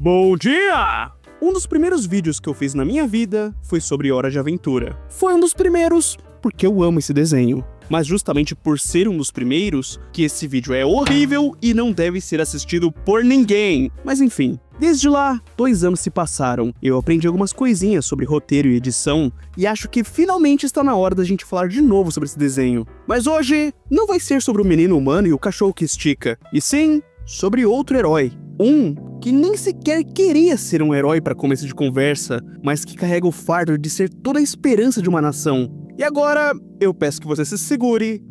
Bom dia! Um dos primeiros vídeos que eu fiz na minha vida foi sobre Hora de Aventura. Foi um dos primeiros, porque eu amo esse desenho. Mas justamente por ser um dos primeiros, que esse vídeo é horrível e não deve ser assistido por ninguém. Mas enfim, desde lá, 2 anos se passaram. Eu aprendi algumas coisinhas sobre roteiro e edição, e acho que finalmente está na hora da gente falar de novo sobre esse desenho. Mas hoje, não vai ser sobre o menino humano e o cachorro que estica, e sim sobre outro herói. Um que nem sequer queria ser um herói para começo de conversa, mas que carrega o fardo de ser toda a esperança de uma nação. E agora, eu peço que você se segure,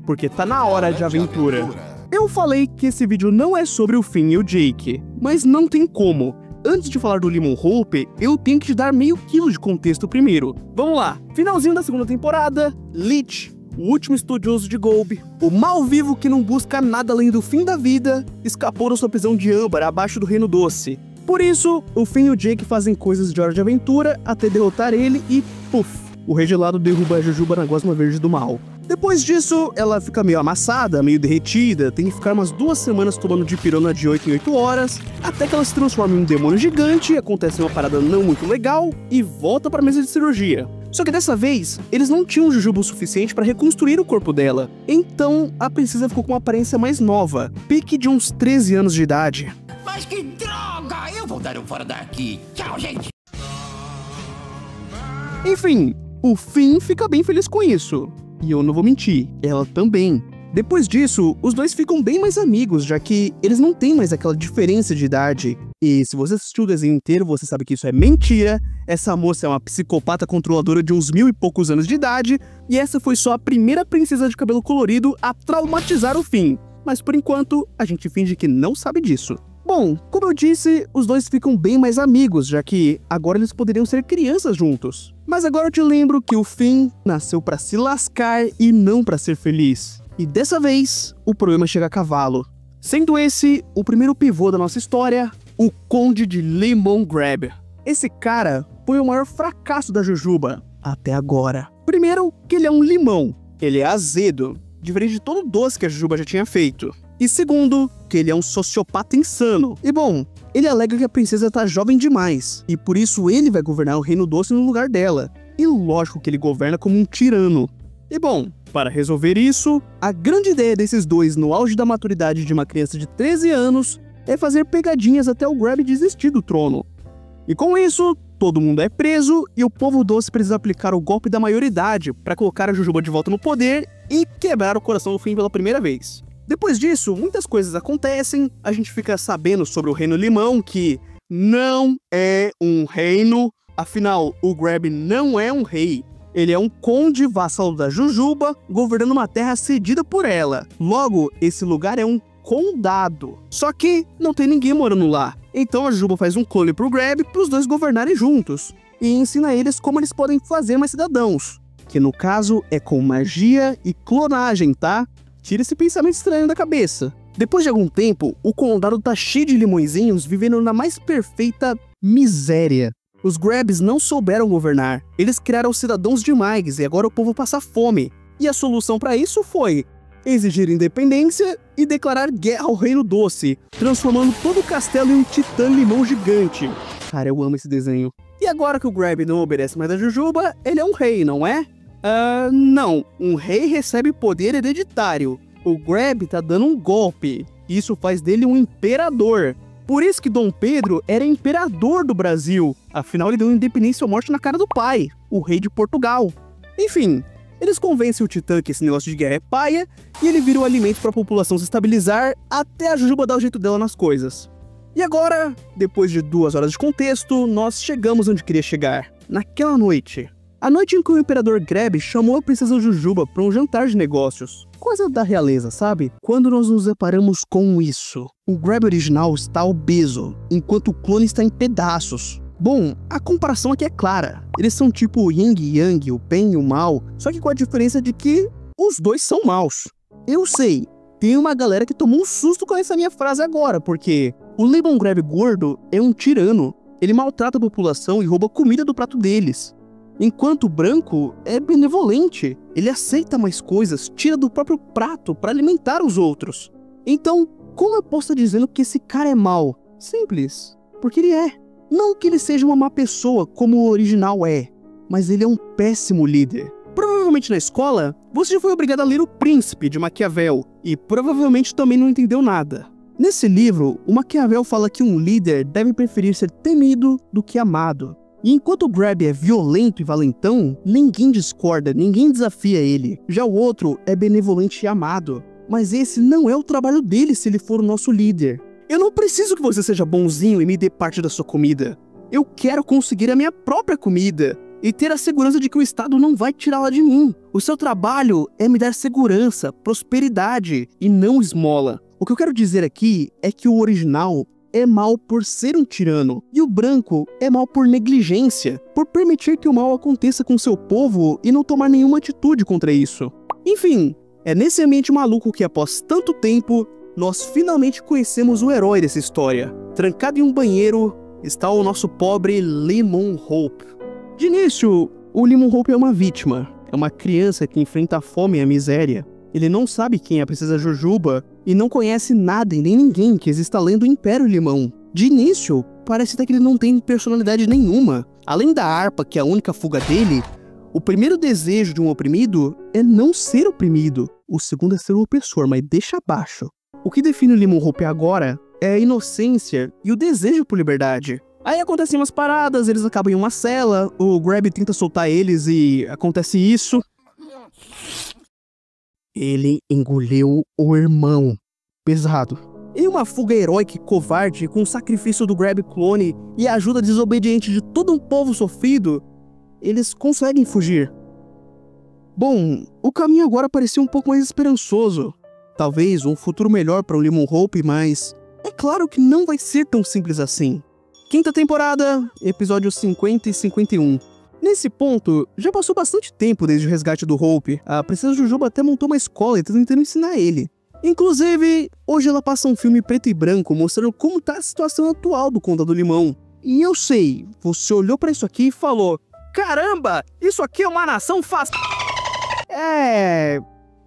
porque tá na hora de aventura. Eu falei que esse vídeo não é sobre o Finn e o Jake, mas não tem como. Antes de falar do Lemon Hope, eu tenho que te dar meio quilo de contexto primeiro. Vamos lá, finalzinho da segunda temporada, Leech, o último estudioso de Golb, o mal-vivo que não busca nada além do fim da vida, escapou da sua prisão de âmbar abaixo do Reino Doce. Por isso, o Finn e o Jake fazem coisas de Hora de Aventura até derrotar ele e, puf, o Rei Gelado derruba a Jujuba na gosma verde do mal. Depois disso, ela fica meio amassada, meio derretida, tem que ficar umas 2 semanas tomando dipirona de 8 em 8 horas, até que ela se transforma em um demônio gigante, acontece uma parada não muito legal e volta pra mesa de cirurgia. Só que dessa vez, eles não tinham Jujuba o suficiente para reconstruir o corpo dela. Então, a princesa ficou com uma aparência mais nova, pique de uns 13 anos de idade. Mas que droga! Eu vou dar um fora daqui. Tchau, gente! Enfim, o Finn fica bem feliz com isso. E eu não vou mentir, ela também. Depois disso, os dois ficam bem mais amigos, já que eles não têm mais aquela diferença de idade. E se você assistiu o desenho inteiro, você sabe que isso é mentira. Essa moça é uma psicopata controladora de uns 1000 e poucos anos de idade, e essa foi só a primeira princesa de cabelo colorido a traumatizar o Finn. Mas por enquanto, a gente finge que não sabe disso. Bom, como eu disse, os dois ficam bem mais amigos, já que agora eles poderiam ser crianças juntos. Mas agora eu te lembro que o Finn nasceu pra se lascar e não pra ser feliz. E dessa vez, o problema chega a cavalo. Sendo esse o primeiro pivô da nossa história, o Conde de Lemon Grab. Esse cara foi o maior fracasso da Jujuba até agora. Primeiro, que ele é um limão. Ele é azedo, diferente de todo doce que a Jujuba já tinha feito. E segundo, que ele é um sociopata insano. E bom, ele alega que a princesa tá jovem demais, e por isso ele vai governar o Reino Doce no lugar dela. E lógico que ele governa como um tirano. E bom, para resolver isso, a grande ideia desses dois no auge da maturidade de uma criança de 13 anos é fazer pegadinhas até o Grab desistir do trono. E com isso, todo mundo é preso e o povo doce precisa aplicar o golpe da maioridade para colocar a Jujuba de volta no poder e quebrar o coração do Finn pela primeira vez. Depois disso, muitas coisas acontecem, a gente fica sabendo sobre o Reino Limão, que não é um reino, afinal, o Grab não é um rei. Ele é um conde vassalo da Jujuba, governando uma terra cedida por ela. Logo, esse lugar é um condado. Só que não tem ninguém morando lá. Então a Jujuba faz um clone pro Grab para os dois governarem juntos. E ensina eles como eles podem fazer mais cidadãos. Que no caso é com magia e clonagem, tá? Tira esse pensamento estranho da cabeça. Depois de algum tempo, o condado tá cheio de limõezinhos vivendo na mais perfeita miséria. Os Grabs não souberam governar. Eles criaram cidadãos demais e agora o povo passa fome. E a solução para isso foi exigir independência e declarar guerra ao Reino Doce, transformando todo o castelo em um titã limão gigante. Cara, eu amo esse desenho. E agora que o Grab não obedece mais a Jujuba, ele é um rei, não é? Não. Um rei recebe poder hereditário. O Grab tá dando um golpe. Isso faz dele um imperador. Por isso que Dom Pedro era imperador do Brasil. Afinal, ele deu independência ou morte na cara do pai, o rei de Portugal. Enfim, eles convencem o Titã que esse negócio de guerra é paia, e ele vira o alimento para a população se estabilizar até a Jujuba dar o jeito dela nas coisas. E agora, depois de 2 horas de contexto, nós chegamos onde queria chegar. Naquela noite. A noite em que o Imperador Grab chamou a Princesa Jujuba para um jantar de negócios. Coisa da realeza, sabe? Quando nós nos deparamos com isso, o Grab original está obeso, enquanto o clone está em pedaços. Bom, a comparação aqui é clara. Eles são tipo o Yin e Yang, o bem e o mal, só que com a diferença de que os dois são maus. Eu sei, tem uma galera que tomou um susto com essa minha frase agora, porque o Lemon Grab gordo é um tirano. Ele maltrata a população e rouba comida do prato deles. Enquanto o branco é benevolente, ele aceita mais coisas, tira do próprio prato para alimentar os outros. Então, como eu posso estar dizendo que esse cara é mau? Simples. porque ele é. Não que ele seja uma má pessoa como o original é, mas ele é um péssimo líder. Provavelmente na escola, você já foi obrigado a ler O Príncipe, de Maquiavel, e provavelmente também não entendeu nada. Nesse livro, o Maquiavel fala que um líder deve preferir ser temido do que amado. E enquanto o Grab é violento e valentão, ninguém discorda, ninguém desafia ele. Já o outro é benevolente e amado. Mas esse não é o trabalho dele se ele for o nosso líder. Eu não preciso que você seja bonzinho e me dê parte da sua comida. Eu quero conseguir a minha própria comida e ter a segurança de que o Estado não vai tirá-la de mim. O seu trabalho é me dar segurança, prosperidade e não esmola. O que eu quero dizer aqui é que o original é mal por ser um tirano, e o branco é mal por negligência, por permitir que o mal aconteça com seu povo e não tomar nenhuma atitude contra isso. Enfim, é nesse ambiente maluco que após tanto tempo, nós finalmente conhecemos o herói dessa história. Trancado em um banheiro está o nosso pobre Lemon Hope. De início, o Lemon Hope é uma vítima, é uma criança que enfrenta a fome e a miséria. Ele não sabe quem é a Princesa Jujuba e não conhece nada e nem ninguém que exista além do Império Limão. De início, parece até que ele não tem personalidade nenhuma. Além da harpa, que é a única fuga dele, o primeiro desejo de um oprimido é não ser oprimido. O segundo é ser o opressor, mas deixa abaixo. O que define o Lemon Hope agora é a inocência e o desejo por liberdade. Aí acontecem umas paradas, eles acabam em uma cela, o Grab tenta soltar eles e acontece isso. Ele engoliu o irmão. Pesado. Em uma fuga heróica e covarde, com o sacrifício do Grab clone e a ajuda desobediente de todo um povo sofrido, eles conseguem fugir. Bom, o caminho agora parecia um pouco mais esperançoso. Talvez um futuro melhor para o Lemon Hope, mas é claro que não vai ser tão simples assim. Quinta temporada, episódios 50 e 51. Nesse ponto, já passou bastante tempo desde o resgate do Hope. A Princesa Jujuba até montou uma escola e tá tentando ensinar ele. Inclusive, hoje ela passa um filme preto e branco mostrando como tá a situação atual do Condado Limão. E eu sei, você olhou pra isso aqui e falou: caramba, isso aqui é uma nação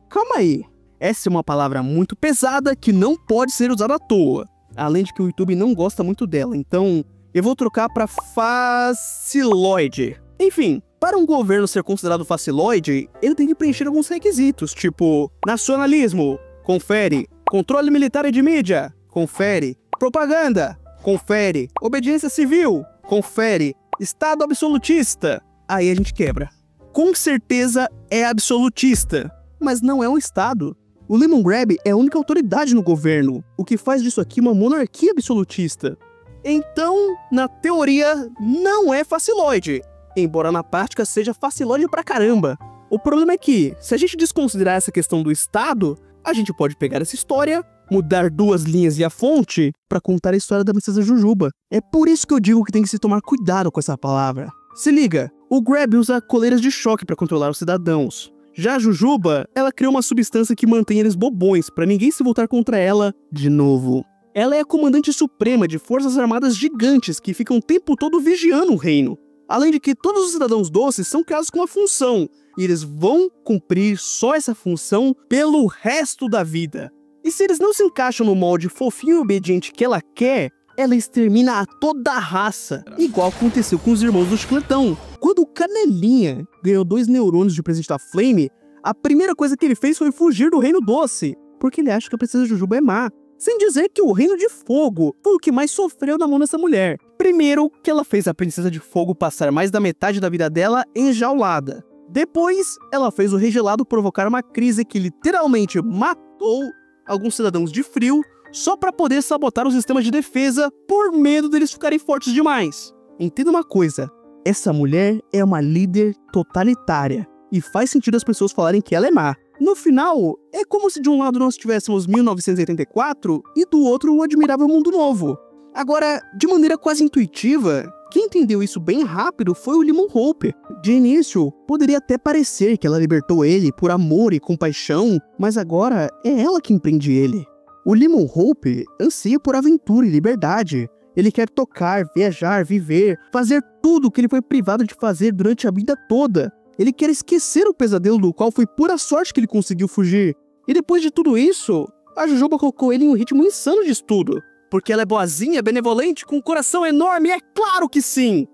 calma aí. Essa é uma palavra muito pesada que não pode ser usada à toa. Além de que o YouTube não gosta muito dela, então eu vou trocar pra faciloide. Enfim, para um governo ser considerado faciloide, ele tem que preencher alguns requisitos, tipo nacionalismo, confere, controle militar e de mídia, confere, propaganda, confere, obediência civil, confere, Estado absolutista. Aí a gente quebra. Com certeza é absolutista, mas não é um Estado. O Lemon Grab é a única autoridade no governo, o que faz disso aqui uma monarquia absolutista. Então, na teoria, não é faciloide, embora na prática seja faciloide pra caramba. O problema é que, se a gente desconsiderar essa questão do Estado, a gente pode pegar essa história, mudar 2 linhas e a fonte pra contar a história da Princesa Jujuba. É por isso que eu digo que tem que se tomar cuidado com essa palavra. Se liga, o Grab usa coleiras de choque pra controlar os cidadãos. Já a Jujuba, ela criou uma substância que mantém eles bobões pra ninguém se voltar contra ela de novo. Ela é a comandante suprema de forças armadas gigantes que ficam o tempo todo vigiando o reino. Além de que todos os cidadãos doces são criados com uma função, e eles vão cumprir só essa função pelo resto da vida. E se eles não se encaixam no molde fofinho e obediente que ela quer, ela extermina a toda a raça, igual aconteceu com os irmãos do Chicletão. Quando o Canelinha ganhou 2 neurônios de presente da Flame, a primeira coisa que ele fez foi fugir do Reino Doce, porque ele acha que a Princesa Jujuba é má. Sem dizer que o Reino de Fogo foi o que mais sofreu na mão dessa mulher. Primeiro, que ela fez a Princesa de Fogo passar mais da metade da vida dela enjaulada. Depois, ela fez o Rei Gelado provocar uma crise que literalmente matou alguns cidadãos de frio só para poder sabotar os sistemas de defesa por medo deles ficarem fortes demais. Entenda uma coisa, essa mulher é uma líder totalitária e faz sentido as pessoas falarem que ela é má. No final, é como se de um lado nós tivéssemos 1984 e do outro o Admirável Mundo Novo. Agora, de maneira quase intuitiva, quem entendeu isso bem rápido foi o Lemon Hope. De início, poderia até parecer que ela libertou ele por amor e compaixão, mas agora é ela que empreende ele. O Lemon Hope anseia por aventura e liberdade. Ele quer tocar, viajar, viver, fazer tudo o que ele foi privado de fazer durante a vida toda. Ele quer esquecer o pesadelo do qual foi pura sorte que ele conseguiu fugir. E depois de tudo isso, a Jujuba colocou ele em um ritmo insano de estudo. porque ela é boazinha, benevolente, com um coração enorme, é claro que sim!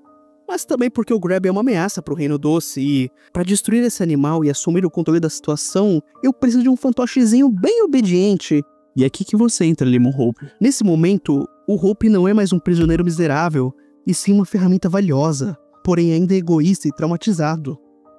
Mas também porque o Grab é uma ameaça pro Reino Doce e, para destruir esse animal e assumir o controle da situação, eu preciso de um fantochezinho bem obediente. E é aqui que você entra, Lemon Hope. Nesse momento, o Hope não é mais um prisioneiro miserável, e sim uma ferramenta valiosa, porém ainda egoísta e traumatizado.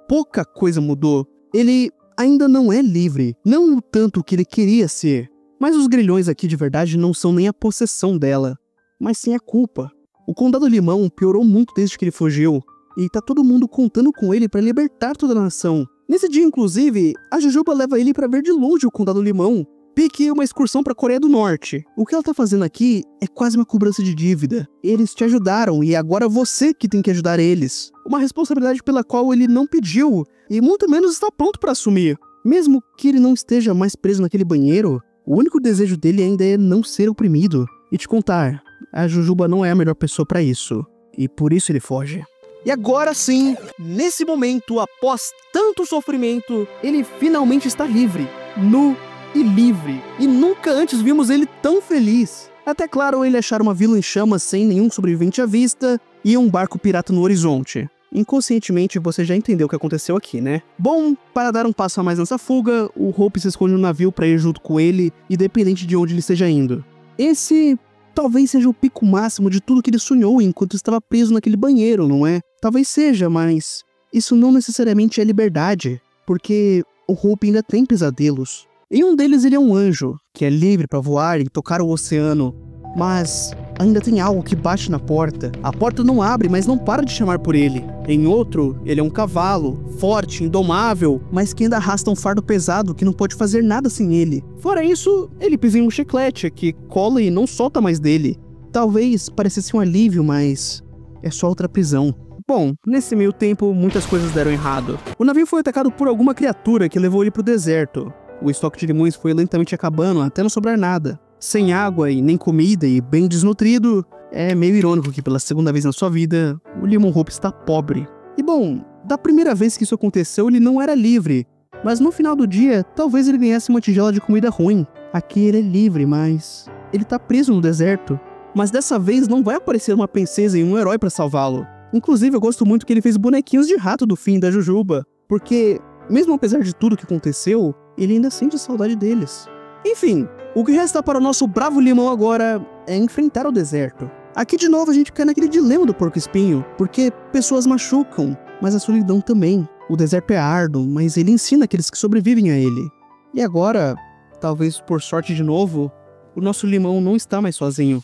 Pouca coisa mudou. Ele ainda não é livre, não o tanto que ele queria ser. Mas os grilhões aqui de verdade não são nem a possessão dela, mas sim a culpa. O Condado Limão piorou muito desde que ele fugiu, e tá todo mundo contando com ele para libertar toda a nação. Nesse dia, inclusive, a Jujuba leva ele para ver de longe o Condado Limão, pique uma excursão para a Coreia do Norte. O que ela tá fazendo aqui é quase uma cobrança de dívida. Eles te ajudaram e agora você que tem que ajudar eles. Uma responsabilidade pela qual ele não pediu e muito menos está pronto para assumir. Mesmo que ele não esteja mais preso naquele banheiro, o único desejo dele ainda é não ser oprimido. E te contar, a Jujuba não é a melhor pessoa para isso, e por isso ele foge. E agora sim, nesse momento, após tanto sofrimento, ele finalmente está livre, nu e livre. E nunca antes vimos ele tão feliz. Até claro, ele achar uma vila em chamas sem nenhum sobrevivente à vista e um barco pirata no horizonte. Inconscientemente você já entendeu o que aconteceu aqui, né? Bom, para dar um passo a mais nessa fuga, o Hope se esconde no navio para ir junto com ele, independente de onde ele esteja indo. Esse talvez seja o pico máximo de tudo que ele sonhou enquanto estava preso naquele banheiro, não é? Talvez seja, mas isso não necessariamente é liberdade, porque o Hope ainda tem pesadelos. Em um deles ele é um anjo, que é livre para voar e tocar o oceano, mas ainda tem algo que bate na porta. A porta não abre, mas não para de chamar por ele. Em outro, ele é um cavalo, forte, indomável, mas que ainda arrasta um fardo pesado que não pode fazer nada sem ele. Fora isso, ele pisa em um chiclete que cola e não solta mais dele. Talvez parecesse um alívio, mas é só outra prisão. Bom, nesse meio tempo, muitas coisas deram errado. O navio foi atacado por alguma criatura que levou ele pro deserto. O estoque de limões foi lentamente acabando até não sobrar nada. Sem água e nem comida e bem desnutrido, é meio irônico que pela segunda vez na sua vida, o Lemon Hope está pobre. E bom, da primeira vez que isso aconteceu ele não era livre, mas no final do dia, talvez ele ganhasse uma tigela de comida ruim. Aqui ele é livre, mas ele tá preso no deserto. Mas dessa vez não vai aparecer uma princesa e um herói para salvá-lo. Inclusive eu gosto muito que ele fez bonequinhos de rato do fim da Jujuba, porque mesmo apesar de tudo que aconteceu, ele ainda sente saudade deles. Enfim, o que resta para o nosso bravo limão agora é enfrentar o deserto. Aqui de novo a gente cai naquele dilema do porco-espinho, porque pessoas machucam, mas a solidão também. O deserto é árduo, mas ele ensina aqueles que sobrevivem a ele. E agora, talvez por sorte de novo, o nosso limão não está mais sozinho.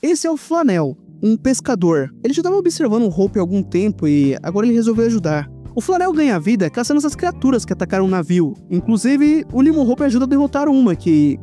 Esse é o Flanel, um pescador. Ele já estava observando o Hope há algum tempo e agora ele resolveu ajudar. O Flanel ganha vida caçando essas criaturas que atacaram o navio. Inclusive, o Lemon Hope ajuda a derrotar uma que...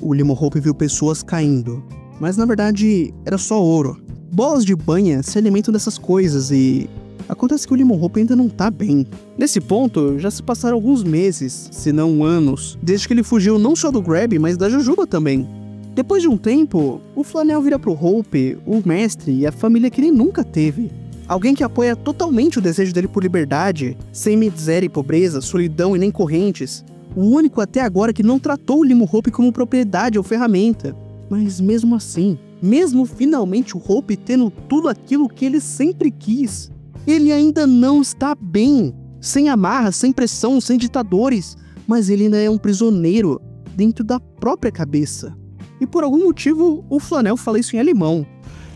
o Lemon Hope viu pessoas caindo. Mas na verdade, era só ouro. Bolas de banha se alimentam dessas coisas e... acontece que o Lemon Hope ainda não tá bem. Nesse ponto, já se passaram alguns meses, se não anos, desde que ele fugiu não só do Grab, mas da Jujuba também. Depois de um tempo, o Flanel vira pro Hope, o mestre e a família que ele nunca teve. Alguém que apoia totalmente o desejo dele por liberdade, sem miséria e pobreza, solidão e nem correntes. O único até agora que não tratou o Lemon Hope como propriedade ou ferramenta. Mas mesmo assim, mesmo finalmente o Hope tendo tudo aquilo que ele sempre quis, ele ainda não está bem. Sem amarras, sem pressão, sem ditadores. Mas ele ainda é um prisioneiro dentro da própria cabeça. E por algum motivo, o Flanel fala isso em alemão.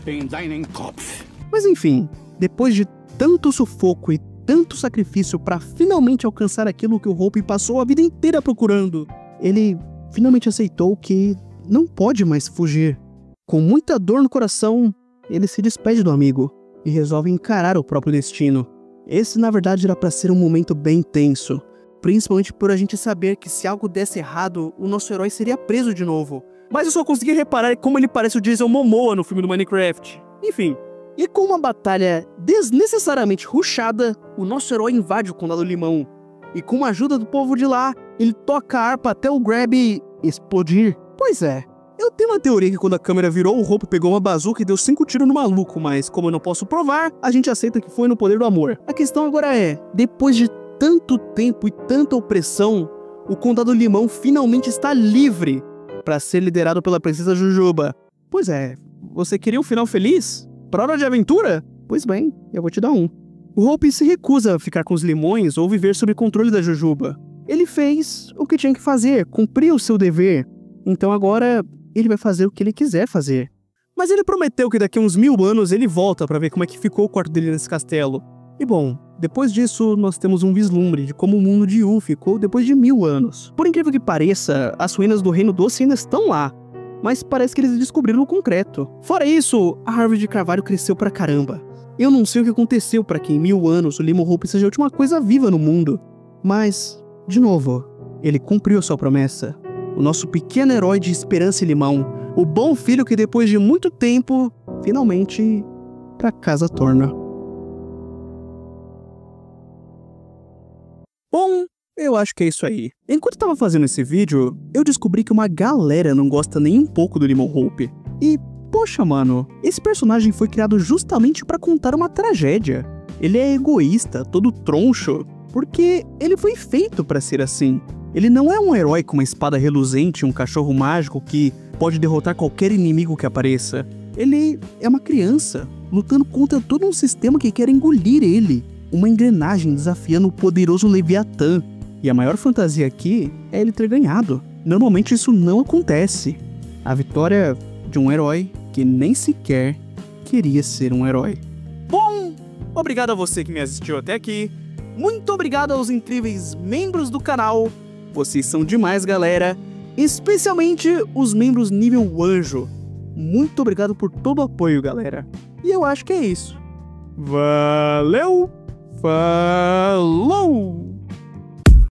In deinen Kopf. Mas enfim, depois de tanto sufoco e tanto sacrifício para finalmente alcançar aquilo que o Hope passou a vida inteira procurando, ele finalmente aceitou que não pode mais fugir. Com muita dor no coração, ele se despede do amigo e resolve encarar o próprio destino. Esse, na verdade, era para ser um momento bem tenso, principalmente por a gente saber que se algo desse errado, o nosso herói seria preso de novo. Mas eu só consegui reparar como ele parece o Jason Momoa no filme do Minecraft. Enfim, e com uma batalha desnecessariamente rushada, o nosso herói invade o Condado Limão. E com a ajuda do povo de lá, ele toca a harpa até o Grab explodir. Pois é, eu tenho uma teoria que quando a câmera virou, o Hope pegou uma bazuca e deu 5 tiros no maluco, mas como eu não posso provar, a gente aceita que foi no poder do amor. A questão agora é, depois de tanto tempo e tanta opressão, o Condado Limão finalmente está livre para ser liderado pela princesa Jujuba. Pois é, você queria um final feliz? Pra hora de aventura? Pois bem, eu vou te dar um. O Hope se recusa a ficar com os limões ou viver sob controle da Jujuba. Ele fez o que tinha que fazer, cumpriu o seu dever. Então agora ele vai fazer o que ele quiser fazer. Mas ele prometeu que daqui a uns 1000 anos ele volta pra ver como é que ficou o quarto dele nesse castelo. E bom, depois disso nós temos um vislumbre de como o mundo de Yu ficou depois de 1000 anos. Por incrível que pareça, as ruínas do Reino Doce ainda estão lá. Mas parece que eles descobriram o concreto. Fora isso, a árvore de carvalho cresceu pra caramba. Eu não sei o que aconteceu para que em 1000 anos o Limon Hope seja a última coisa viva no mundo. Mas, de novo, ele cumpriu a sua promessa. O nosso pequeno herói de esperança e limão. O bom filho que depois de muito tempo, finalmente, pra casa torna. Bom, eu acho que é isso aí. Enquanto eu tava fazendo esse vídeo, eu descobri que uma galera não gosta nem um pouco do Limon Hope. E, poxa mano, esse personagem foi criado justamente pra contar uma tragédia. Ele é egoísta, todo troncho, porque ele foi feito pra ser assim. Ele não é um herói com uma espada reluzente e um cachorro mágico que pode derrotar qualquer inimigo que apareça. Ele é uma criança, lutando contra todo um sistema que quer engolir ele. Uma engrenagem desafiando o poderoso Leviatã. E a maior fantasia aqui é ele ter ganhado. Normalmente isso não acontece. A vitória de um herói que nem sequer queria ser um herói. Bom, obrigado a você que me assistiu até aqui. Muito obrigado aos incríveis membros do canal. Vocês são demais, galera. Especialmente os membros nível anjo. Muito obrigado por todo o apoio, galera. E eu acho que é isso. Valeu! Falou!